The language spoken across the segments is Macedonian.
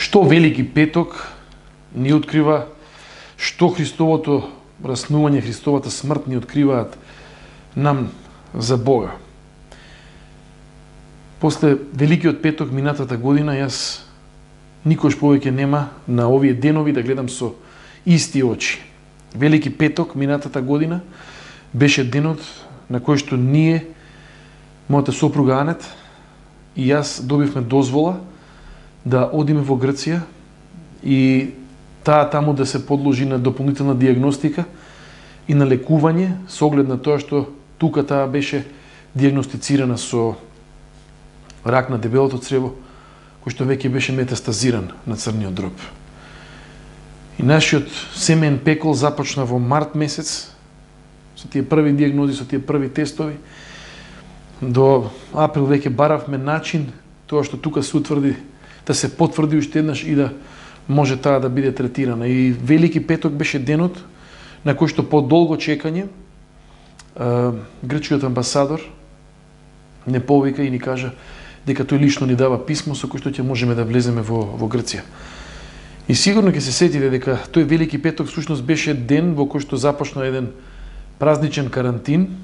што Велики петок ни открива, што Христовото раснување, Христовата смрт ни откриваат нам за Бога. После Великиот петок минатата година јас никош повеќе нема на овие денови да гледам со исти очи. Велики петок минатата година беше денот на кој што ние, мојата сопруга Анет и јас добивме дозвола да одиме во Грција и таа таму да се подложи на дополнителна диагностика и на лекување со оглед на тоа што тука таа беше диагностицирана со рак на дебелото црево, кој што веќе беше метастазиран на црниот дроб. И нашиот семеен пекол започна во март месец, со тие први диагнози, со тие први тестови. До април веќе баравме начин, тоа што тука се утврди, да се потврди уште еднаш и да може таа да биде третирана. И Велики петок беше денот на кој што по долго чекање грчкиот амбасадор не повика и ни кажа дека тој лично ни дава писмо со кој што ќе можеме да влеземе во Грција. И сигурно ќе се сетите дека тој Велики петок всушност беше ден во кој што започна еден празничен карантин.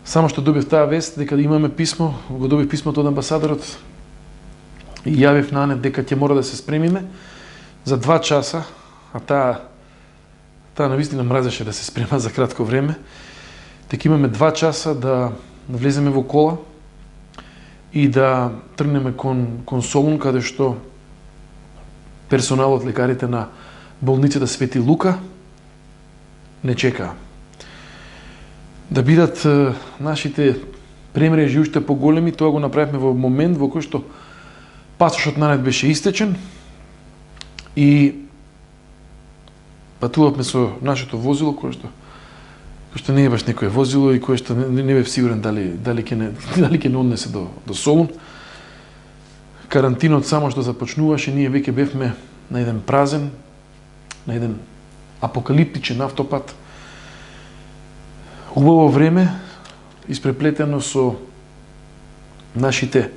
Само што добив таа вест дека имаме писмо, го добив писмото од амбасадорот и јавив на Анет дека ќе мора да се спремиме за 2 часа, а таа навистина мразеше да се спрема за кратко време, дека имаме 2 часа да влеземе во кола и да тргнеме кон Солун, каде што персоналот, лекарите на болницата Свети Лука не чекаа. Да бидат нашите премрежи уште поголеми, тоа го направивме во момент во кој што пасошот на Анет беше истечен и патувавме со нашето возило, кое што не е баш некое возило и кое што не бев сигурен дали ќе не однесе до Солун. Карантинот само што започнуваше, ние веќе бевме на еден празен, на еден апокалиптичен автопат. Убаво време, испреплетено со нашето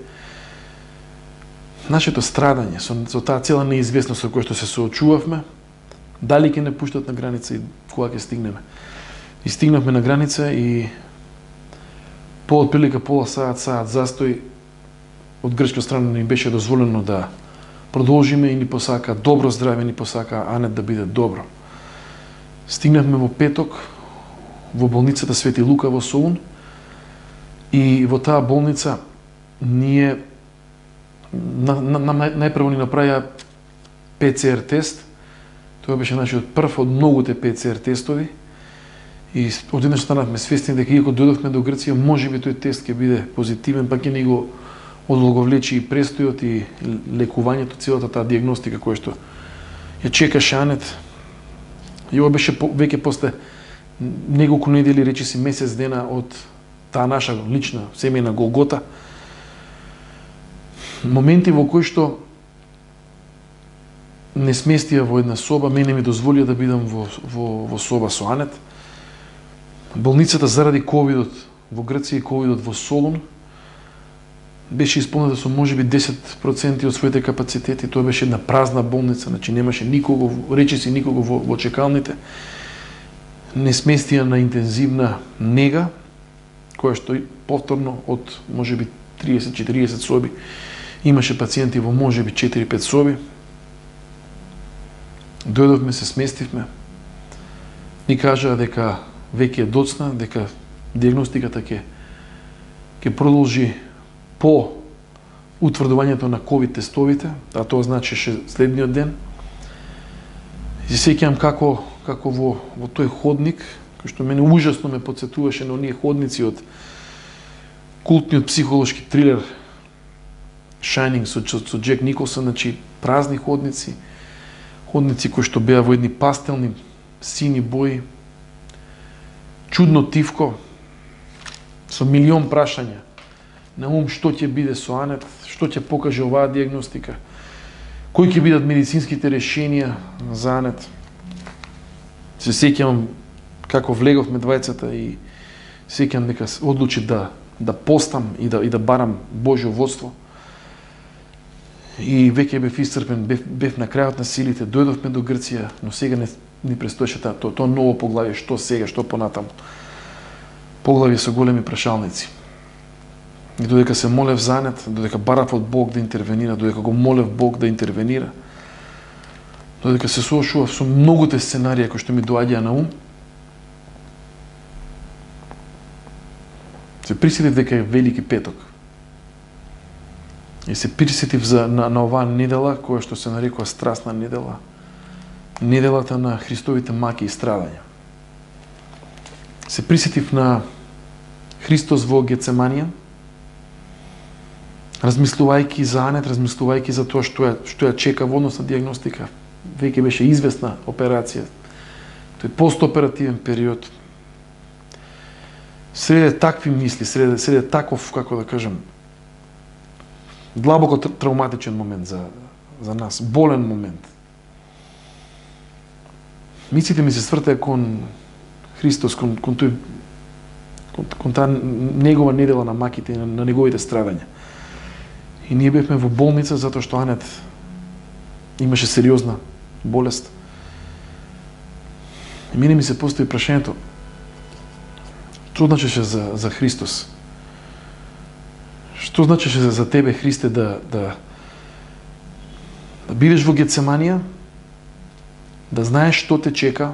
страдање, со таа цела неизвестност со која што се соочувавме, дали ќе не пуштат на граница и кога ќе стигнеме. И стигнавме на граница и по отприлика пола саат застој од грчка страна ни беше дозволено да продолжиме и ни посака добро здраве, ни посака Анет да биде добро. Стигнавме во петок во болницата Свети Лука во Солун и во таа болница ние најпрво ни направија ПЦР тест. Тоа беше нашиот прв од многуте ПЦР тестови и одеднаш станавме свесни дека иако дојдовме до Грција, можеби тој тест ќе биде позитивен, па ќе ни го одолговлечи и престојот и лекувањето, целата таа диагностика која што ја чекаше Анет. И ова беше веќе после неколку недели, речиси месец дена од таа наша лична семејна голгота. Моменти во кои што не сместија во една соба, мене ми дозволија да бидам во соба со Анет. Болницата заради ковидот во Грција и ковидот во Солун беше исполнета со можеби 10% од своите капацитети. Тоа беше една празна болница, значи немаше никого, речиси никого во чекалните. Не сместија на интензивна нега, која што повторно од можеби 30-40 соби имаше пациенти во можеби 4-5 соби. Дојдовме, се сместивме. Ни кажаа дека веќе е доцна, дека диагностиката ќе продолжи по утврдувањето на ковид тестовите, а тоа значеше следниот ден. И се сеќавам како во тој ходник, кој што мене ужасно ме потсетуваше на оние ходници од култниот психолошки трилер Shining со Джек Николсон, значи празни ходници кои што беа во едни пастелни сини бои, чудно тивко, со милион прашања на ум што ќе биде со Анет, што ќе покаже оваа диагностика, кои ќе бидат медицинските решенија за Анет. Се сеќавам како влеговме двајцата и сеќавам дека одлучи да постам и да барам Божјо водство. и веќе бев исцрпен, бев на крајот на силите, дојдовме до Грција, но сега ни престоеше тоа ново поглавје, што сега, што понатаму. Поглавје со големи прашалници. И додека се молев за нет, додека барав од Бог да интервенира, додека го молев Бог да интервенира, додека се соочував со многуте сценарија кои што ми доаѓаа на ум, се присетив дека е Велики петок. И се присетив на оваа недела, која што се нарекува страстна недела, неделата на Христовите маки и страдања. Се присетив на Христос во Гецеманија, размислувајќи за Анет, размислувајќи за тоа што ја чека во однос на диагностика. Веќе беше известна операција. Тој постоперативен период. Среде такви мисли, среде таков, како да кажем, длабоко травматичен момент за нас, болен момент. Мислите ми се свртеа кон Христос, кон таа негова недела на маките и на неговите страдања. И ние бевме во болница затоа што Анет имаше сериозна болест. И мене ми се постои прашањето, што значеше за Христос? Што значеше за тебе, Христе, да бидеш во Гецеманија, да знаеш што те чека,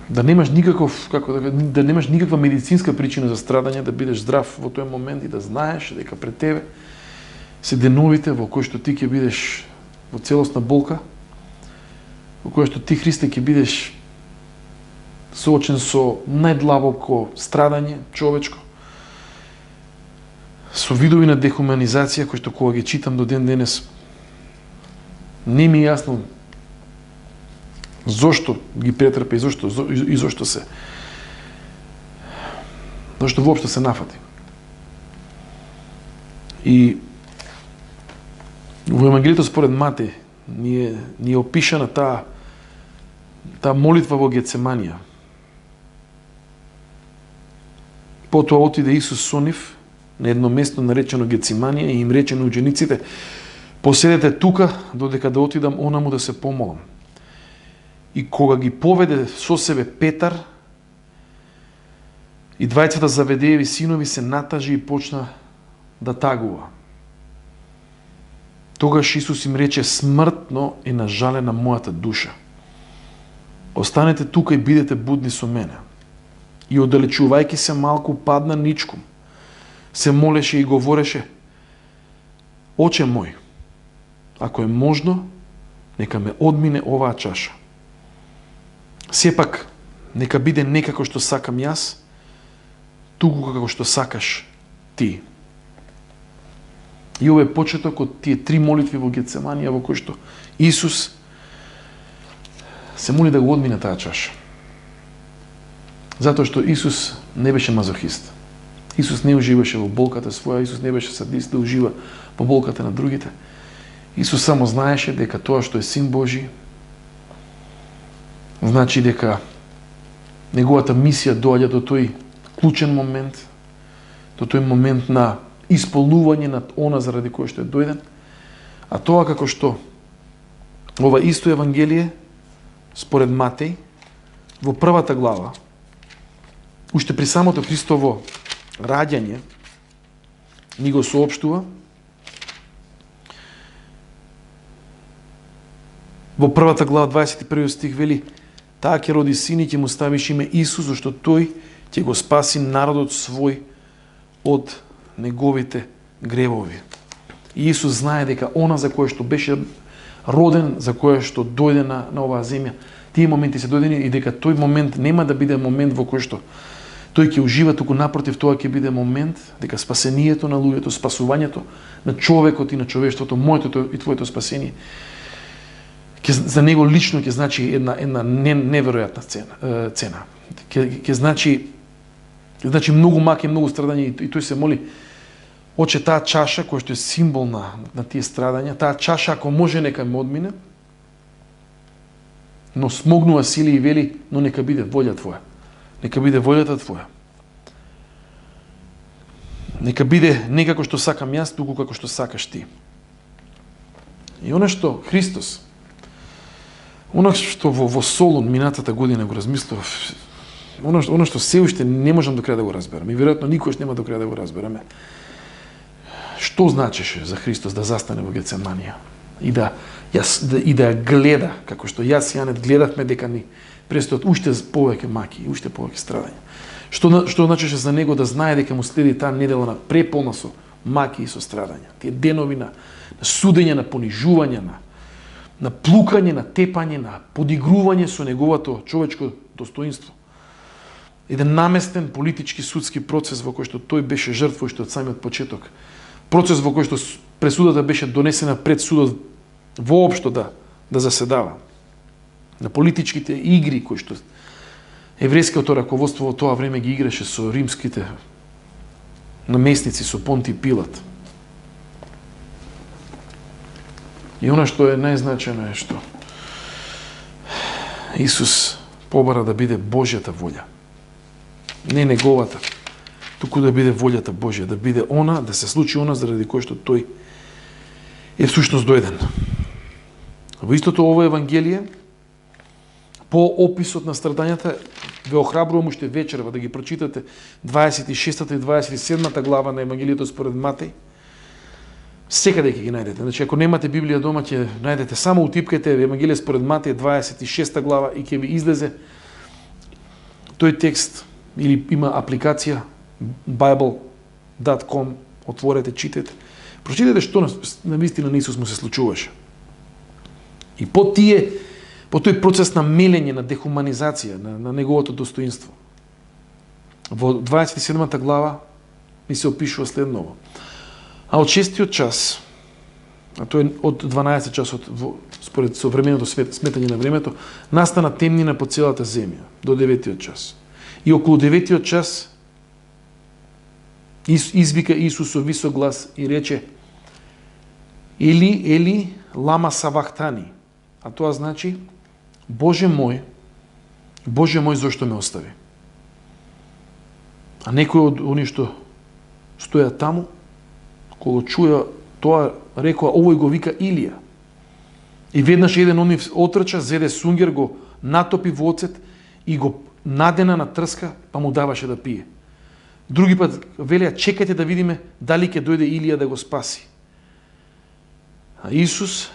да немаш да немаш никаква медицинска причина за страдање, да бидеш здрав во тој момент и да знаеш дека пред тебе се деновите во кои што ти ќе бидеш во целосна болка, во кои што ти, Христе, ќе бидеш соочен со најдлабоко страдање човечко, со видови на дехуманизација кои што кога ги читам до ден денес не ми е јасно зошто ги претрпе и зошто воопшто се нафати. И во Евангелието според Матеј ни е опишана таа молитва во Гецеманија. Потоа отиде Исус со нив на едно место наречено Гециманија и им рече на учениците: поседете тука додека да отидам онаму да се помолам. И кога ги поведе со себе Петар и двајцата Заведееви синови, се натажи и почна да тагува. Тогаш Исус им рече: смртно е нажалена мојата душа. Останете тука и бидете будни со мене. И оддалечувајќи се малку падна ничком. Се молеше и говореше: Оче мој, ако е можно, нека ме одмине оваа чаша. Сепак, нека биде не како што сакам јас, туку како што сакаш ти. И ова е почеток од тие три молитви во Гецеманија во кои што Исус се моли да го одмине таа чаша. Затоа што Исус не беше мазохист. Исус не уживаше во болката своја, Исус не беше садист да ужива во болката на другите. Исус само знаеше дека тоа што е Син Божи, значи дека неговата мисија доаѓа до тој клучен момент, до тој момент на исполнување на она заради кое што е дојден, а тоа како што ова исто Евангелие, според Матеј, во првата глава, уште при самото Христово раѓање, ни го соопштува. Во првата глава, 21 стих вели: таа ќе роди син и ќе му ставиш име Исус, зашто тој ќе го спаси народот свој од неговите гревови. И Исус знае дека она за кое што беше роден, за кое што дојде на оваа земја, тие моменти се дојдени и дека тој момент нема да биде момент во кој што тој ќе ужива, туку напротив, тоа ќе биде момент дека спасението на луѓето, спасувањето на човекот и на човештвото, моето и твоето спасение, за него лично ќе значи една неверојатна цена. Ќе значи многу маки, многу страдање, и тој се моли: Оче, таа чаша која што е символ на тие страдања, таа чаша ако може нека ме одмине, но смогнува сили и вели: но нека биде волја твоја. Нека биде волјата твоја. Нека биде не како што сакам јас, туку како што сакаш ти. И она што Христос, она што во Солун минатата година го размислував, она што се уште не можам до крај да го разберам, и веројатно никош нема до крај да го разбераме, што значеше за Христос да застане во Гецеманија и да ја гледа, како што јас и Јанет гледавме дека ни престојат уште повеќе маки и уште повеќе страдања. Што значеше за него да знае дека му следи таа недела на преполна со маки и со страдања. Тие денови на судење, на понижување, на плукање, на тепање, на подигрување со неговото човечко достоинство. Еден наместен политички судски процес во кој што тој беше жртва уште од самиот почеток. Процес во кој што пресудата беше донесена пред судот воопшто да заседава. На политичките игри кои што еврејското раководство во тоа време ги играше со римските наместници, со Понти Пилат. И она што е најзначајно е што Исус побара да биде Божјата волја. Не неговата, туку да биде волјата Божја, да биде она, да се случи она заради кој што тој е всушност дојден. Во истото ово Евангелие, по описот на страдањата, ве охрабрувам уште вечерва да ги прочитате 26-та и 27-та глава на Евангелието според Матеј. Секаде ќе ги најдете. Значи, ако немате Библија дома, ќе најдете, само утипкајте Евангелие според Матеј 26-та глава и ќе ви излезе тој текст, или има апликација bible.com, отворете, читете. Прочитате што на вистина на Исус му се случуваше. И по тој процес на мелење, на дехуманизација, на неговото достоинство. Во 27-та глава ми се опишува следново. А од 6-тиот час, а тој од 12 часот, според современото сметање на времето, настана темнина по целата земја, до 9-тиот час. И околу 9-тиот час извика Исус со висок глас и рече: Ели, Ели, лама савахтани. А тоа значи: Боже мој, зошто ме остави? А некој од они што стоја таму, кога чуја тоа, рекоа: овој го вика Илија. И веднаш еден од нив отрча, зеде сунгер, го натопи во оцет и го надена на трска, па му даваше да пие. Други пат велеа: чекајте да видиме дали ќе дојде Илија да го спаси. А Исус,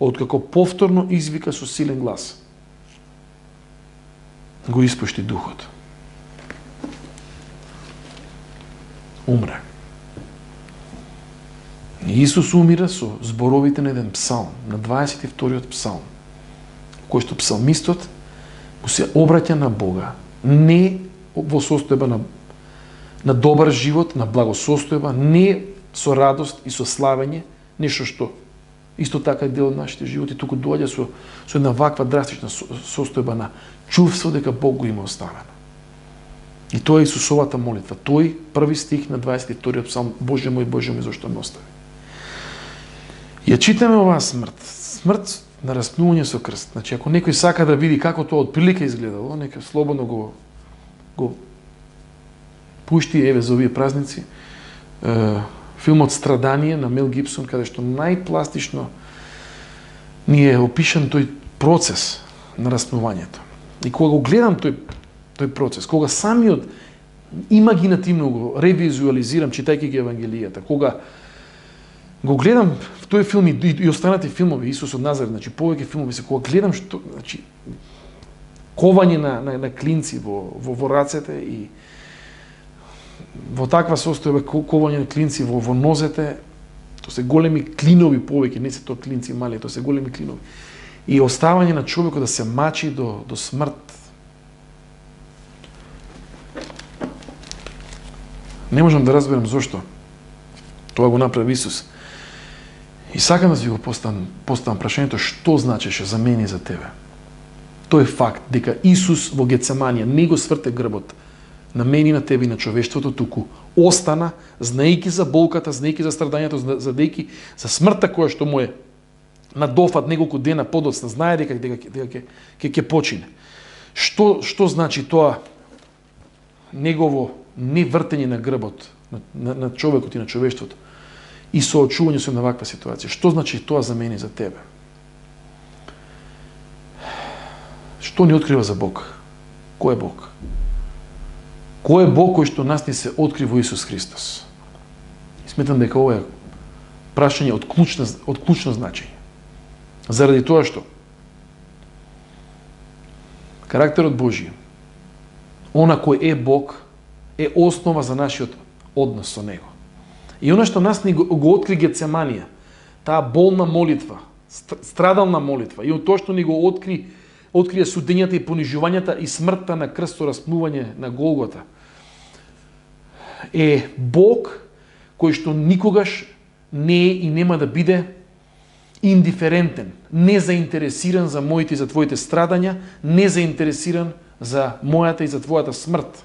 откако повторно извика со силен глас, го испушти духот. Умре. И Исус умира со зборовите на еден псалм, на 22-тиот псалм, кој што псалмистот му се обраќа на Бога, не во состојба на добар живот, на благосостојба, не со радост и со славење, нешто што исто така е дел од нашите животи, туку доаѓа со една ваква драстична состојба на чувство дека Бог го има оставено. И тоа е Исусовата молитва. Тој први стих на 22-тиот псалм: Боже мој, зошто ме остави? Ја читаме оваа смрт на распнување со крст. Значи, ако некој сака да види како тоа од прилика изгледало, нека слободно го пушти, еве, за овие празници, филмот Страдание на Мел Гибсон, каде што најпластично ни е опишан тој процес на распнувањето. И кога го гледам тој процес, кога самиот имагинативно го ревизуализирам, читајќи ги Евангелијата, кога го гледам в тој филм и останати филмови, Исус од Назарет, значи повеќе филмови се, кога гледам што, значи, ковање на клинци во рацете и во таква состојба, ковање на клинци во нозете, тоа се големи клинови повеќе, не се тоа клинци мали, тоа се големи клинови. И оставање на човекот да се мачи до смрт. Не можам да разберам зошто тоа го направи Исус. И сакам да си го поставам прашањето: што значеше за мене и за тебе? Тој факт дека Исус во Гецеманија не го сврте грбот на мене и на тебе и на човештвото, туку остана, знаејќи за болката, знаејќи за страдањето, знаејќи за смртта која што му е надофат неколку дена подоцна, знае дека ќе почине. Што значи тоа негово невртење на грбот на човекот и на човештвото? и соочување со една ваква ситуација. Што значи тоа за мене и за тебе? Што ни открива за Бог? Кој е Бог? Кој е Бог кој што нас ни се откри во Исус Христос? И сметам дека ова е прашање од клучно значење. Заради тоа што карактерот Божи, она кој е Бог, е основа за нашиот однос со Него. И она што нас ни го откри Гецеманија, таа болна молитва, страдална молитва, и тоа што ни го открија судењата и понижувањата и смртта на крсто распнување на Голгота, е Бог кој што никогаш не е и нема да биде индиферентен, незаинтересиран за моите и за твоите страдања, незаинтересиран за мојата и за твојата смрт.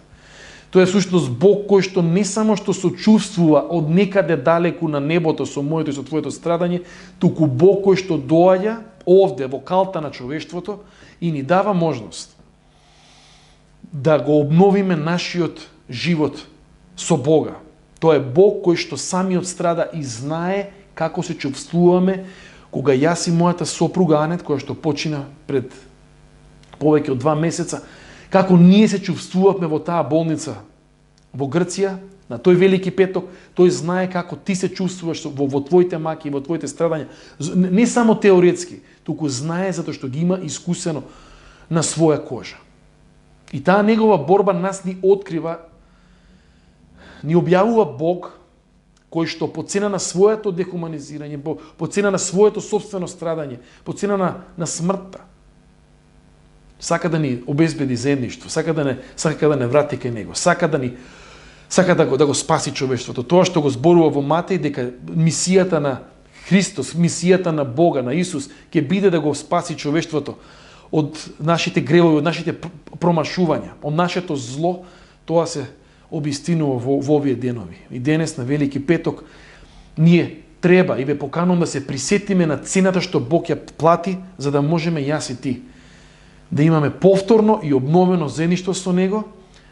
Тоа е сушност Бог кој што не само што сочувствува од некаде далеку на небото со моето и со твоето страдање, туку Бог кој што доаѓа овде во калта на човештвото и ни дава можност да го обновиме нашиот живот со Бога. Тоа е Бог кој што самиот страда и знае како се чувствуваме кога јас и мојата сопруга Анет, која што почина пред повеќе од 2 месеца, како ние се чувствувавме во таа болница во Грција, на тој велики петок, тој знае како ти се чувствуваш во твоите маки и во твоите страдања. Не само теоретски, туку знае затоа што ги има искусено на своја кожа. И таа негова борба нас ни открива, ни објавува Бог кој што по цена на своето дехуманизирање, по цена на своето собствено страдање, по цена на смртта, сака да ни обезбеди заедништво, сака да не врати кај Него, сака да го спаси човештвото. Тоа што го зборува во Матеј, дека мисијата на Христос, мисијата на Бога, на Исус, ќе биде да го спаси човештвото од нашите гревови, од нашите промашувања, од нашето зло, тоа се обистинува во овие денови. И денес на Велики петок ние треба и ве поканувам да се присетиме на цената што Бог ја плати за да можеме јас и ти да имаме повторно и обновено заедништво со Него,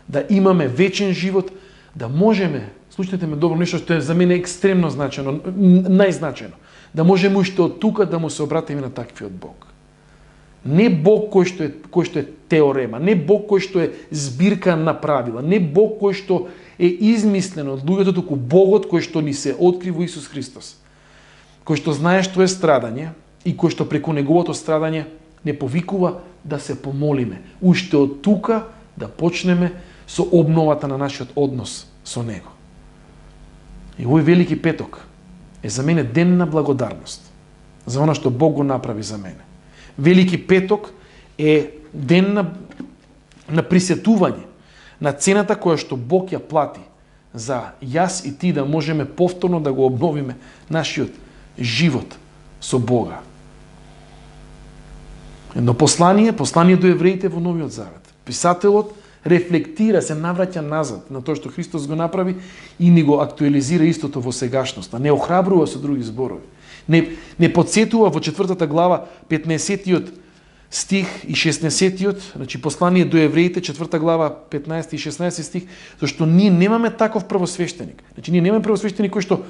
да имаме вечен живот, да можеме, слушнете ме добро, нешто што е за мене екстремно значено, најзначено, да можеме уште од тука да му се обратиме на таквиот Бог. Не Бог кој што е теорема, не Бог кој што е збирка на правила, не Бог кој што е измислен од луѓето, туку Богот кој што ни се откри во Исус Христос, кој што знае што е страдање и кој што преку неговото страдање не повикува да се помолиме, уште од тука да почнеме со обновата на нашиот однос со Него. И овој Велики петок е за мене ден на благодарност за она што Бог го направи за мене. Велики петок е ден на присетување на цената која што Бог ја плати за јас и ти да можеме повторно да го обновиме нашиот живот со Бога. Едно послание до евреите во Новиот Завет. Писателот рефлектира, се навраќа назад на тоа што Христос го направи и ни го актуализира истото во сегашноста. Не охрабрува со други зборови. Не подсетува во 4 глава 15-тиот стих и 16-тиот, значи послание до евреите 4 глава 15 и 16 стих, зашто ние немаме таков првосвештеник. Значи ние немаме првосвештеник кој што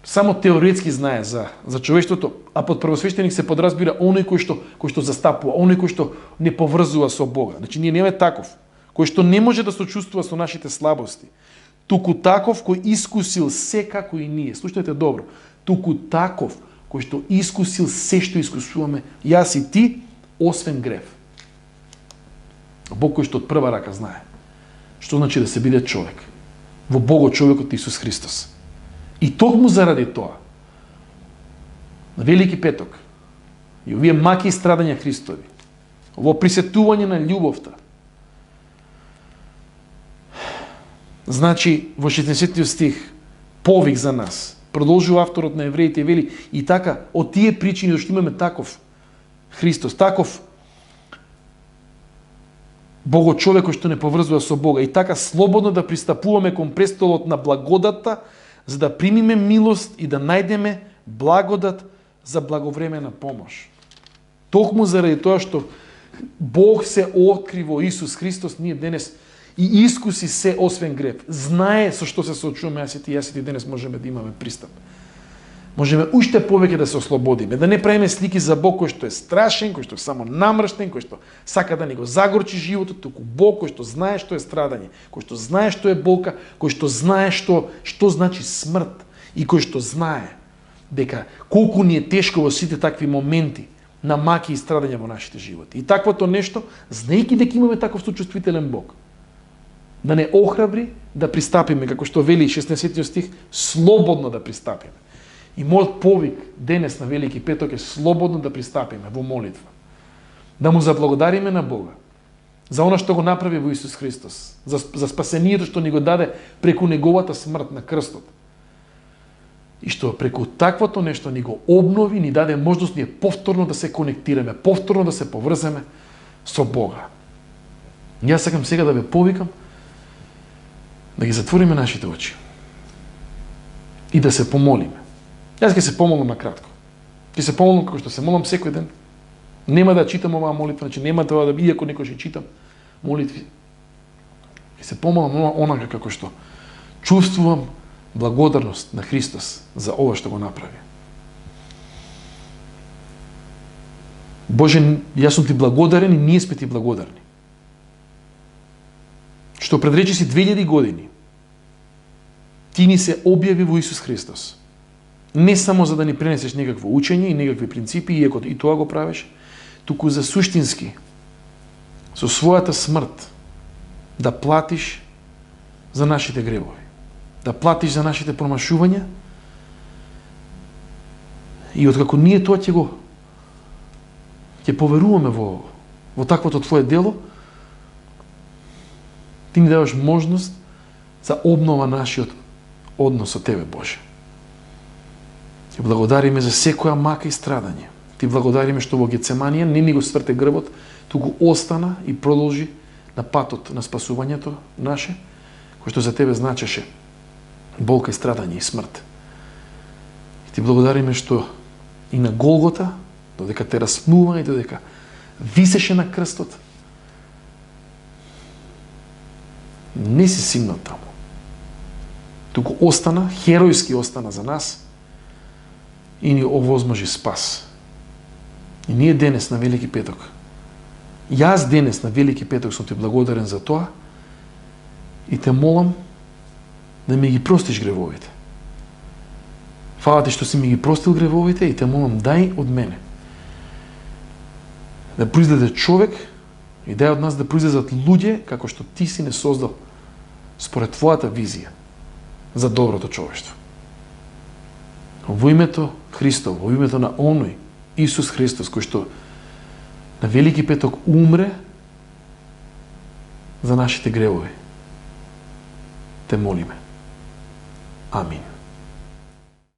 само теоретски знае за човештвото, а под првосвештеник се подразбира оној кој што застапува, оној кој што не поврзува со Бога. Значи ние немаме таков кој што не може да сочувствува со нашите слабости, туку таков кој искусил се како и ние. Слушнете добро. Туку таков кој што искусил се што искусуваме јас и ти, освен грев. Бог кој што од прва рака знае што значи да се биде човек. Во Бого човекот Исус Христос. И токму заради тоа, на Велики петок, и овие маки и страдања Христови, во присетување на љубовта, значи во 60 стих, повик за нас, продолжува авторот на евреите и вели, и така, од тие причини, зашто имаме таков Христос, таков Бого-човек кој што не поврзува со Бога, и така слободно да пристапуваме кон престолот на благодатта, за да примиме милост и да најдеме благодат за благовремена помош. Токму заради тоа што Бог се откри во Исус Христос, ние денес и искуси се освен грев. Знае со што се соочуваме, јас и ти денес можеме да имаме пристап. можеме уште повеќе да се ослободиме, да не правиме слики за Бог кој што е страшен, кој што е само намрштен, кој што сака да ни го загорчи животот, туку Бог кој што знае што е страдање, кој што знае што е болка, кој што знае што значи смрт и кој што знае дека колку ни е тешко во сите такви моменти на маки и страдање во нашите животи. И таквото нешто, знаејќи дека имаме таков сочувствителен Бог, да не охрабри да пристапиме, како што вели 16 стих, слободно да пристапиме. И мојот повик денес на Велики петок е слободно да пристапиме во молитва. Да му заблагодариме на Бога за она што го направи во Исус Христос, за спасението што ни го даде преку неговата смрт на крстот. И што преку таквото нешто ни го обнови, ни даде можност ние повторно да се конектираме, повторно да се поврземе со Бога. Јас сакам сега да ве повикам да ги затвориме нашите очи и да се помолиме. Јас ќе се помолам на кратко. Ќе се помолам како што се молам секој ден. Нема да читам оваа молитва, значи нема тоа да иако некој ќе читам молитви. Ќе се помолам онака како што чувствувам благодарност на Христос за ова што го направи. Боже, јас сум ти благодарен и ние сме ти благодарни. Што пред речиси 2000 години ти ни се објави во Исус Христос. Не само за да ни пренесеш некакво учење и некакви принципи, иако и тоа го правиш, туку за суштински, со својата смрт, да платиш за нашите гревови, да платиш за нашите промашувања и откако ние тоа ќе поверуваме во таквото Твое дело, ти ни даваш можност за обнова нашиот однос со Тебе, Боже. Ти благодариме за секоја мака и страдање. Ти благодариме што во Гецеманија не ни го сврте грбот, туку остана и продолжи на патот на спасувањето наше, кој што за Тебе значеше болка и страдање и смрт. И ти благодариме што и на Голгота, додека те распнува и додека висеше на крстот, не си симнал таму. Туку остана, херојски остана за нас и ни овозможи спас. И ние денес на Велики петок, јас денес на Велики петок сум ти благодарен за тоа и те молам да ми ги простиш гревовите. Фала ти што си ми ги простил гревовите и те молам дај од мене да произлезе човек и дај од нас да произлезат луѓе како што ти си не создал според твојата визија за доброто човештво. Во името Христово, во името на оној Исус Христос, кој што на Велики петок умре за нашите гревови, те молиме. Амин.